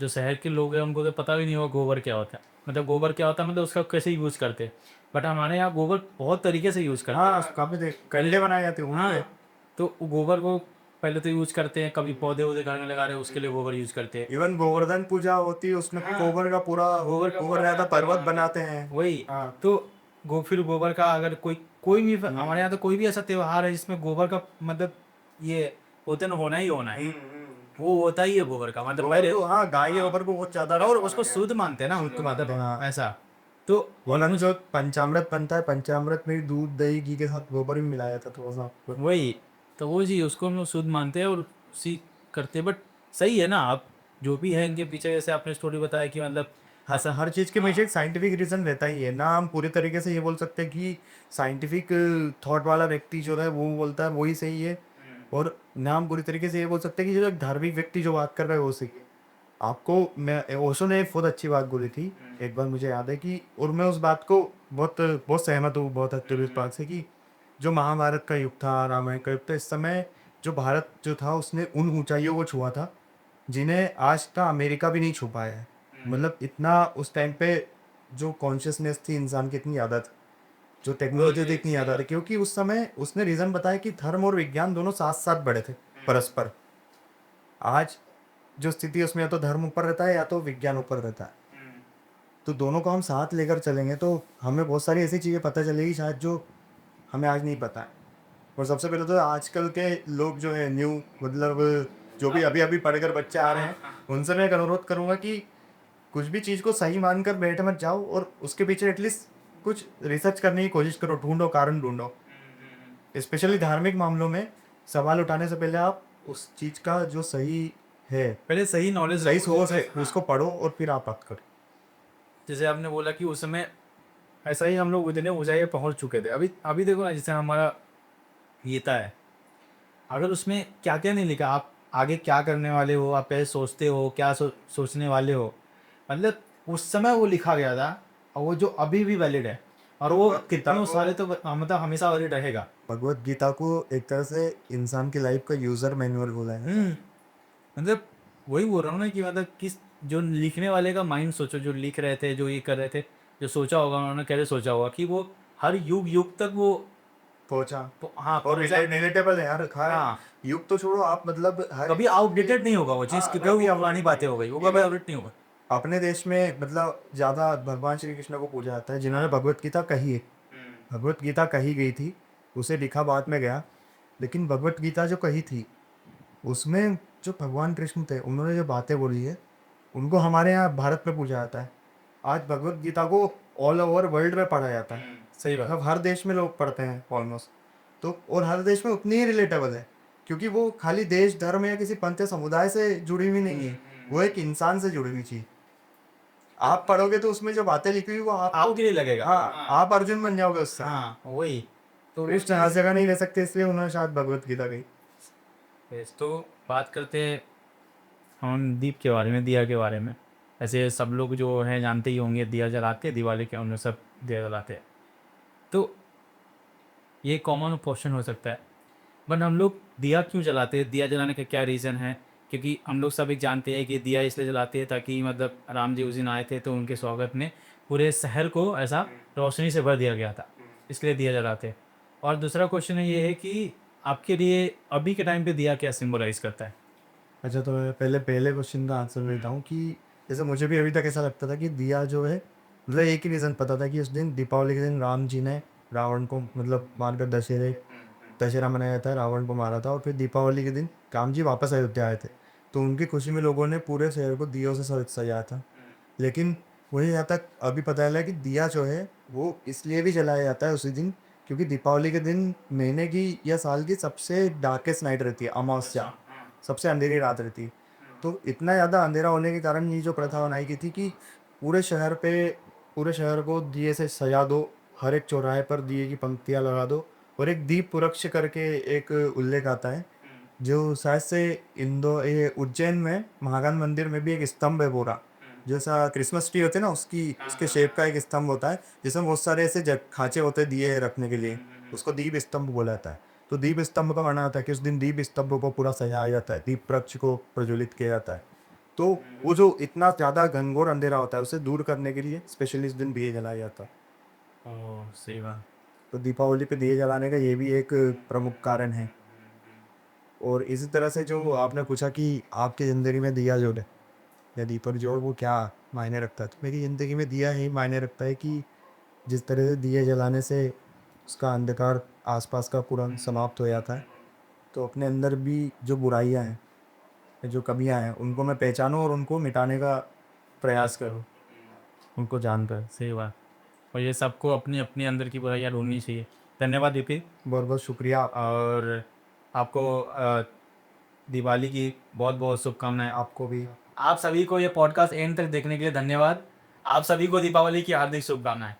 जो शहर के लोग हैं उनको तो पता भी नहीं होगा गोबर क्या होता है, मतलब गोबर क्या होता है, मतलब उसका कैसे यूज़ करते हैं। बट हमारे यहाँ गोबर बहुत तरीके से यूज़ करते हैं। हाँ, काफ़ी देख कंडे बनाए जाते हैं हाँ, उनसे। तो वो गोबर को पहले तो यूज़ करते हैं, कभी पौधे वौधे घर में लगा रहे हैं उसके लिए गोबर यूज़ करते हैं। इवन गोवर्धन पूजा होती है उसमें हाँ, गोबर का पूरा गोबर रहता, पर्वत बनाते हैं। वही। हाँ। तो फिर गोबर का अगर कोई कोई भी हमारे यहाँ तो कोई भी ऐसा त्योहार है जिसमें गोबर का मतलब ये होते ना, होना ही होना है, वो होता ही है गोबर का मतलब गोबर पहले। तो हाँ, गाय के गोबर को बहुत ज्यादा और माना उसको गया है। शुद्ध मानते हैं ना उनको, मतलब हाँ। ऐसा। तो वरना जो पंचामृत बनता है, पंचामृत में दूध दही घी के साथ गोबर भी मिलाया जाता है थोड़ा सा। वही, तो वो चीज़ उसको हम लोग शुद्ध मानते हैं और उसी करते हैं। बट सही है ना, आप जो भी है इनके पीछे जैसे आपने स्टोरी बताया कि मतलब ऐसा हर चीज़ के पीछे एक साइंटिफिक रीज़न रहता ही है ना। हम पूरी तरीके से ये बोल सकते हैं कि साइंटिफिक थॉट वाला व्यक्ति जो है वो बोलता है वही सही है, और ना हम पूरी तरीके से ये बोल सकते हैं कि जो एक धार्मिक व्यक्ति जो बात कर रहा है वो सही है। आपको मैं ओशो ने एक बहुत अच्छी बात बोली थी एक बार, मुझे याद है कि, और मैं उस बात को बहुत बहुत सहमत हूँ बहुत हद तक इस बात से कि जो महाभारत का युग था, रामायण का युग था, इस समय जो भारत जो था उसने उन ऊंचाइयों को छुआ था जिन्हें आज का अमेरिका भी नहीं छू पाया है। मतलब इतना उस टाइम पे जो कॉन्शियसनेस थी इंसान की, इतनी आदत, जो टेक्नोलॉजी थी इतनी आदत है, क्योंकि उस समय उसने रीज़न बताया कि धर्म और विज्ञान दोनों साथ साथ बढ़े थे परस्पर। आज जो स्थिति है उसमें या तो धर्म ऊपर रहता है या तो विज्ञान ऊपर रहता है, तो दोनों को हम साथ लेकर चलेंगे तो हमें बहुत सारी ऐसी चीज़ें पता चलेगी शायद जो हमें आज नहीं पता है। और सबसे पहले तो आजकल के लोग जो है न्यू, मतलब जो भी अभी अभी पढ़कर बच्चे आ रहे हैं, उनसे मैं एक अनुरोध करूँगा कि कुछ भी चीज़ को सही मानकर बैठ मत जाओ, और उसके पीछे एटलीस्ट कुछ रिसर्च करने की कोशिश करो, ढूंढो, कारण ढूंढो। स्पेशली धार्मिक मामलों में सवाल उठाने से पहले आप उस चीज़ का जो सही है, पहले सही नॉलेज सही सोर्स है, उसको पढ़ो और फिर आप बात करो। जैसे आपने बोला कि उस समय ऐसा ही हम लोग इतने ऊंचाई पे पहुंच चुके थे। अभी अभी देखो ना, जैसे हमारा गीता है, अगर उसमें क्या क्या नहीं लिखा, आप आगे क्या करने वाले हो, आप कैसे सोचते हो, क्या सोचने वाले हो, मतलब उस समय वो लिखा गया था और वो जो अभी भी वैलिड है, और वो कितनों साले तो मतलब हमेशा वैलिड रहेगा। भगवत गीता को एक तरह से इंसान की लाइफ का यूजर मैनुअल बोला है। मतलब वही बोल रहा हूँ ना कि मतलब किस जो लिखने वाले का माइंड सोचो, जो लिख रहे थे, जो ये कर रहे थे, जो सोचा होगा उन्होंने, कैसे सोचा होगा कि वो हर युग युग तक वो पहुंचा। हाँ और पहुंचा। रिलेटेबल है यार, हर हाँ, युग तो छोड़ो आप, मतलब हर कभी आउटडेटेड नहीं होगा वो चीज़, हाँ, कभी पुरानी बातें हो गई, वो कभी आउटडेट नहीं होगा। अपने देश में मतलब ज्यादा भगवान श्री कृष्ण को पूजा जाता है जिन्होंने भगवत गीता कही है। भगवत गीता कही गई थी, उसे लिखा बाद में गया, लेकिन भगवत गीता जो कही थी उसमें जो भगवान कृष्ण थे उन्होंने जो बातें बोली है उनको हमारे यहाँ भारत में पूजा जाता है। आज भगवत गीता को ऑल ओवर वर्ल्ड में पढ़ा जाता है। सही बात। मतलब हर देश में लोग पढ़ते हैं ऑलमोस्ट। तो और हर देश में उतनी ही रिलेटेबल है, क्योंकि वो खाली देश, धर्म या किसी पंथ या समुदाय से जुड़ी हुई नहीं है, वो एक इंसान से जुड़ी हुई चीज। आप पढ़ोगे तो उसमें जो बातें लिखी हुई वो आप, आपके लिए लगेगा। हाँ, आप अर्जुन बन जाओगे उससे। हाँ वही तो इस हर जगह नहीं रह सकते, इसलिए उन्होंने शायद भगवत गीता गई। तो बात करते हैं हम दीप के बारे में, दिया के बारे में। ऐसे सब लोग जो हैं जानते ही होंगे, दिया जलाते हैं दिवाली के, उनमें सब दिया जलाते हैं। तो ये कॉमन क्वेश्चन हो सकता है, बट हम लोग दिया क्यों जलाते हैं? दिया जलाने का क्या रीज़न है? क्योंकि हम लोग सब एक जानते हैं कि दिया इसलिए जलाते हैं ताकि मतलब राम जी उस दिन आए थे तो उनके स्वागत में पूरे शहर को ऐसा रोशनी से भर दिया गया था, इसलिए दिया जलाते हैं। और दूसरा क्वेश्चन ये है कि आपके लिए अभी के टाइम पे दिया क्या सिंबलाइज करता है? अच्छा, तो मैं पहले पहले क्वेश्चन का आंसर देता हूँ कि जैसे मुझे भी अभी तक ऐसा लगता था कि दिया जो है, मतलब एक ही रीज़न पता था कि उस दिन दीपावली के दिन राम जी ने रावण को मतलब मारकर दशहरा मनाया जाता है, रावण को मारा था। और फिर दीपावली के दिन राम जी वापस अयोध्या आए थे, तो उनकी खुशी में लोगों ने पूरे शहर को दियों से सजाया था। लेकिन मुझे यहाँ तक अभी पता चला कि दिया जो है वो इसलिए भी जलाया जाता है उसी दिन, क्योंकि दीपावली के दिन महीने की या साल की सबसे डार्केस्ट नाइट रहती है, अमावस्या, सबसे अंधेरी रात रहती है। तो इतना ज़्यादा अंधेरा होने के कारण ये जो प्रथा बनाई गई थी कि पूरे शहर पे पूरे शहर को दिए से सजा दो, हर एक चौराहे पर दिए की पंक्तियाँ लगा दो। और एक दीप पुरक्ष करके एक उल्लेख आता है, जो शायद से ये उज्जैन में महाकाल मंदिर में भी एक स्तंभ है पूरा, जैसा क्रिसमस ट्री होते हैं ना, उसके शेप का एक स्तंभ होता है, जिसमें बहुत सारे ऐसे खांचे होते हैं दिए रखने के लिए, उसको दीप स्तंभ बोला जाता है। तो दीप स्तंभ का माना जाता है कि उस दिन दीप स्तंभ को पूरा सजाया जाता है, दीप वृक्ष को प्रज्वलित किया जाता है। तो वो जो इतना ज़्यादा घनघोर अंधेरा होता है उसे दूर करने के लिए स्पेशली इस दिन दिए जलाया जाता है। ओह सही बात। तो दीपावली पे दिए जलाने का ये भी एक प्रमुख कारण है। और इसी तरह से जो आपने पूछा कि आपकी ज़िंदगी में दिया जोड़े या दीपक जोड़ वो क्या मायने रखता है, तो मेरी ज़िंदगी में दिया यही मायने रखता है कि जिस तरह से दिए जलाने से उसका अंधकार आसपास का पूरा समाप्त हो जाता है, तो अपने अंदर भी जो बुराइयां हैं या जो कमियां हैं उनको मैं पहचानूं और उनको मिटाने का प्रयास करूं। उनको जानकर सही बात। और ये सबको अपनी अपनी अंदर की बुराइयाँ ढूंढनी चाहिए। धन्यवाद दीपी। बहुत बहुत शुक्रिया। और आपको दिवाली की बहुत बहुत शुभकामनाएं। आपको भी। आप सभी को ये पॉडकास्ट एंड तक देखने के लिए धन्यवाद। आप सभी को दीपावली की हार्दिक शुभकामनाएं।